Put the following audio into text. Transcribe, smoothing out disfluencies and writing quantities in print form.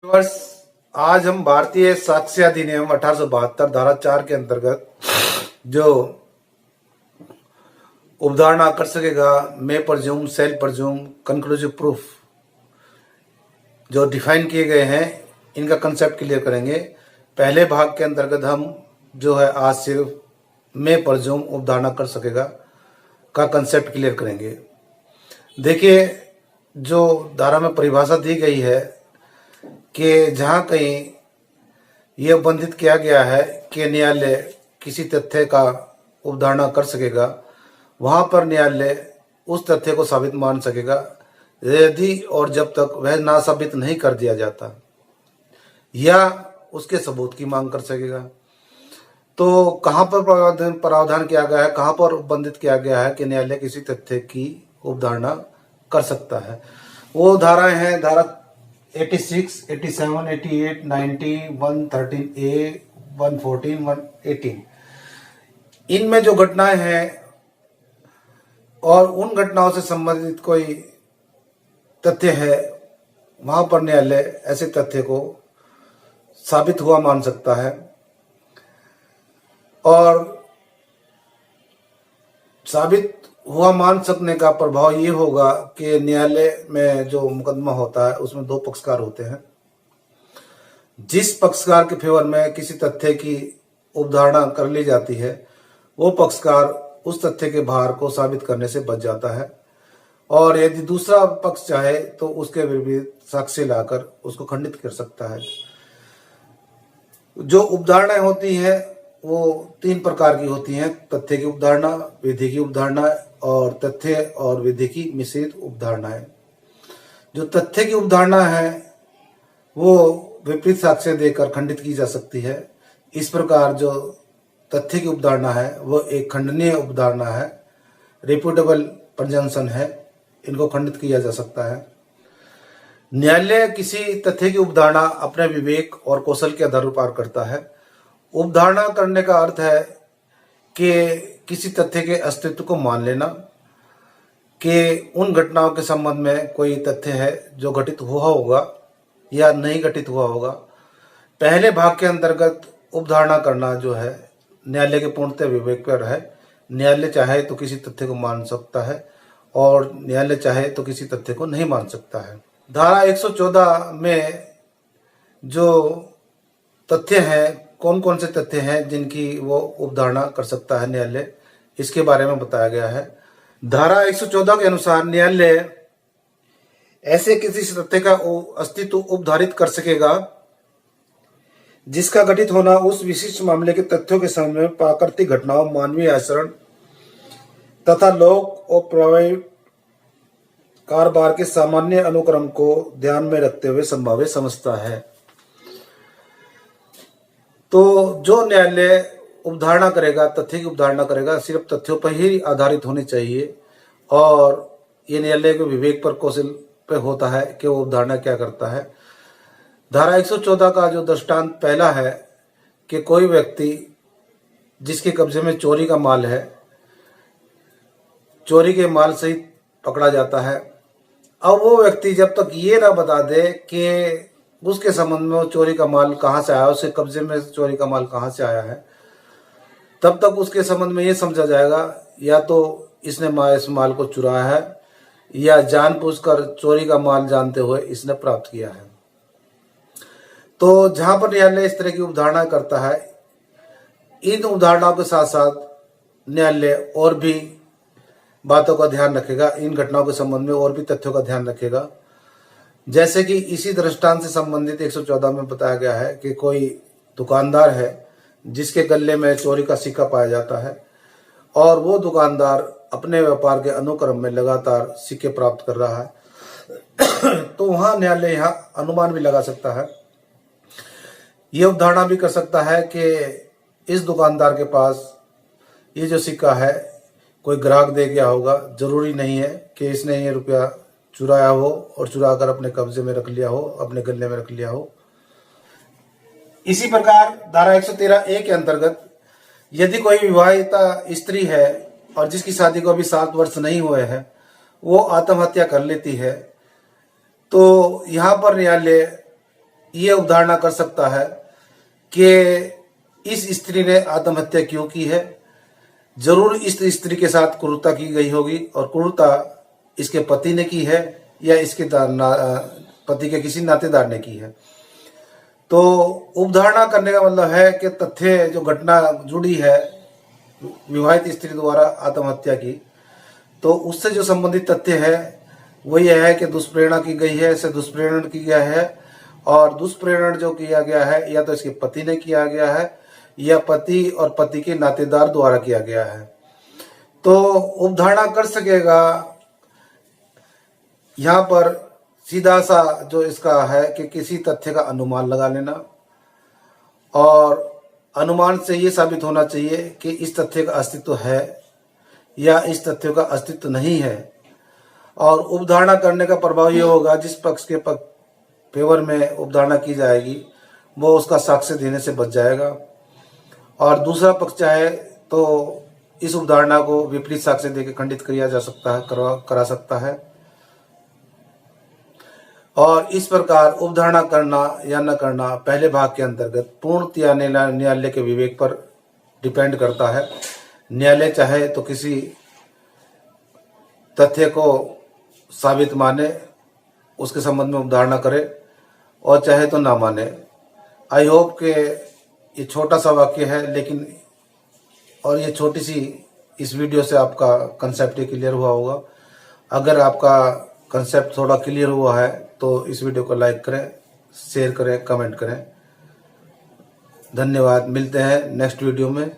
वर्ष आज हम भारतीय साक्ष्य अधिनियम 1872 धारा 4 के अंतर्गत जो उपधारणा कर सकेगा, may presume, shall presume, conclusive proof जो डिफाइन किए गए हैं, इनका कंसेप्ट क्लियर करेंगे। पहले भाग के अंतर्गत हम जो है आज सिर्फ मे परज्यूम उपधारणा कर सकेगा का कंसेप्ट क्लियर करेंगे। देखिए, जो धारा में परिभाषा दी गई है कि जहां कहीं यह बंधित किया गया है कि न्यायालय किसी तथ्य का उपधारणा कर सकेगा, वहां पर न्यायालय उस तथ्य को साबित मान सकेगा यदि और जब तक वह ना साबित नहीं कर दिया जाता या उसके सबूत की मांग कर सकेगा। तो कहां पर प्रावधान किया गया है, कहां पर बंधित किया गया है कि न्यायालय किसी तथ्य की उपधारणा कर सकता है? वो धाराएं हैं धारा 86, 87, 88, 90, 113A, 114, 118। इनमें जो घटनाएं हैं और उन घटनाओं से संबंधित कोई तथ्य है, वहां पर न्यायालय ऐसे तथ्य को साबित हुआ मान सकता है। और साबित हुआ मान सकने का प्रभाव ये होगा कि न्यायालय में जो मुकदमा होता है उसमें दो पक्षकार होते हैं। जिस पक्षकार के फेवर में किसी तथ्य की उपधारणा कर ली जाती है, वो पक्षकार उस तथ्य के भार को साबित करने से बच जाता है, और यदि दूसरा पक्ष चाहे तो उसके विरुद्ध साक्ष्य लाकर उसको खंडित कर सकता है। जो उपधारणाएं होती हैं वो तीन प्रकार की होती हैं: तथ्य की उपधारणा, विधि की उपधारणा और तथ्य और विधि की मिश्रित उपधारणाएं। जो तथ्य की उपधारणा है वो विपरीत साक्ष्य देकर खंडित की जा सकती है। इस प्रकार जो तथ्य की उपधारणा है वो एक खंडनीय उपधारणा है, रिप्यूटेबल प्रजंसन है, इनको खंडित किया जा सकता है। न्यायालय किसी तथ्य की उपधारणा अपने विवेक और कौशल के आधार पर करता है। उपधारणा करने का अर्थ है कि किसी तथ्य के अस्तित्व को मान लेना कि उन घटनाओं के संबंध में कोई तथ्य है जो घटित हुआ होगा या नहीं घटित हुआ होगा। पहले भाग के अंतर्गत उपधारणा करना जो है न्यायालय के पूर्णतः विवेक पर है। न्यायालय चाहे तो किसी तथ्य को मान सकता है और न्यायालय चाहे तो किसी तथ्य को नहीं मान सकता है। धारा 114 में जो तथ्य हैं, कौन कौन से तथ्य हैं जिनकी वो उपधारणा कर सकता है न्यायालय, इसके बारे में बताया गया है। धारा 114 के अनुसार न्यायालय ऐसे किसी तथ्य का अस्तित्व उपधारित कर सकेगा जिसका घटित होना उस विशिष्ट मामले के तथ्यों के संबंध में प्राकृतिक घटनाओं, मानवीय आचरण तथा लोक और प्रायोगिक कारोबार के सामान्य अनुक्रम को ध्यान में रखते हुए संभावित समझता है। तो जो न्यायालय उपधारणा करेगा, तथ्य की उपधारणा करेगा, सिर्फ तथ्यों पर ही आधारित होनी चाहिए, और ये न्यायालय के विवेक पर, कौशल पर होता है कि वो उपधारणा क्या करता है। धारा 114 का जो दृष्टांत पहला है कि कोई व्यक्ति जिसके कब्जे में चोरी का माल है, चोरी के माल सहित पकड़ा जाता है। अब वो व्यक्ति जब तक ये ना बता दे कि उसके संबंध में वो चोरी का माल कहाँ से आया, उसके कब्जे में चोरी का माल कहाँ से आया है, तब तक उसके संबंध में ये समझा जाएगा या तो इसने इस माल को चुराया है या जानबूझकर चोरी का माल जानते हुए इसने प्राप्त किया है। तो जहां पर न्यायालय इस तरह की उपधारणा करता है, इन उपधारणाओं के साथ साथ न्यायालय और भी बातों का ध्यान रखेगा, इन घटनाओं के संबंध में और भी तथ्यों का ध्यान रखेगा। जैसे कि इसी दृष्टांत से संबंधित 114 में बताया गया है कि कोई दुकानदार है जिसके गले में चोरी का सिक्का पाया जाता है, और वो दुकानदार अपने व्यापार के अनुक्रम में लगातार सिक्के प्राप्त कर रहा है। तो वहां न्यायालय यहाँ अनुमान भी लगा सकता है, ये उपधारणा भी कर सकता है कि इस दुकानदार के पास ये जो सिक्का है कोई ग्राहक दे गया होगा। जरूरी नहीं है कि इसने ये रुपया चुराया हो और चुरा कर अपने कब्जे में रख लिया हो, अपने गले में रख लिया हो। इसी प्रकार धारा 113A के अंतर्गत यदि कोई विवाहिता स्त्री है और जिसकी शादी को अभी 7 वर्ष नहीं हुए हैं, वो आत्महत्या कर लेती है, तो यहाँ पर न्यायालय ये अवधारणा कर सकता है कि इस स्त्री ने आत्महत्या क्यों की है। जरूर इस स्त्री के साथ क्रूरता की गई होगी और क्रूरता इसके पति ने की है या इसके पति के किसी नातेदार ने की है। तो उपधारणा करने का मतलब है कि तथ्य जो घटना जुड़ी है विवाहित स्त्री द्वारा आत्महत्या की, तो उससे जो संबंधित तथ्य है वो यह है कि दुष्प्रेरणा की गई है, इसे दुष्प्रेरण किया गया है और दुष्प्रेरण जो किया गया है या तो इसके पति ने किया गया है या पति और पति के नातेदार द्वारा किया गया है। तो उपधारणा कर सकेगा यहाँ पर सीधा सा जो इसका है कि किसी तथ्य का अनुमान लगा लेना और अनुमान से ये साबित होना चाहिए कि इस तथ्य का अस्तित्व है या इस तथ्य का अस्तित्व नहीं है। और उपधारणा करने का प्रभाव ये होगा जिस पक्ष के फेवर में उपधारणा की जाएगी वो उसका साक्ष्य देने से बच जाएगा और दूसरा पक्ष चाहे तो इस उपधारणा को विपरीत साक्ष्य देकर खंडित किया जा सकता है, करा सकता है। और इस प्रकार उपधारणा करना या न करना पहले भाग के अंतर्गत पूर्णतया न्यायालय के विवेक पर डिपेंड करता है। न्यायालय चाहे तो किसी तथ्य को साबित माने, उसके संबंध में उपधारणा करे और चाहे तो ना माने। आई होप के ये छोटा सा वाक्य है लेकिन और ये छोटी सी इस वीडियो से आपका कंसेप्ट क्लियर हुआ होगा। अगर आपका कंसेप्ट थोड़ा क्लियर हुआ है तो इस वीडियो को लाइक करें, शेयर करें, कमेंट करें। धन्यवाद। मिलते हैं नेक्स्ट वीडियो में।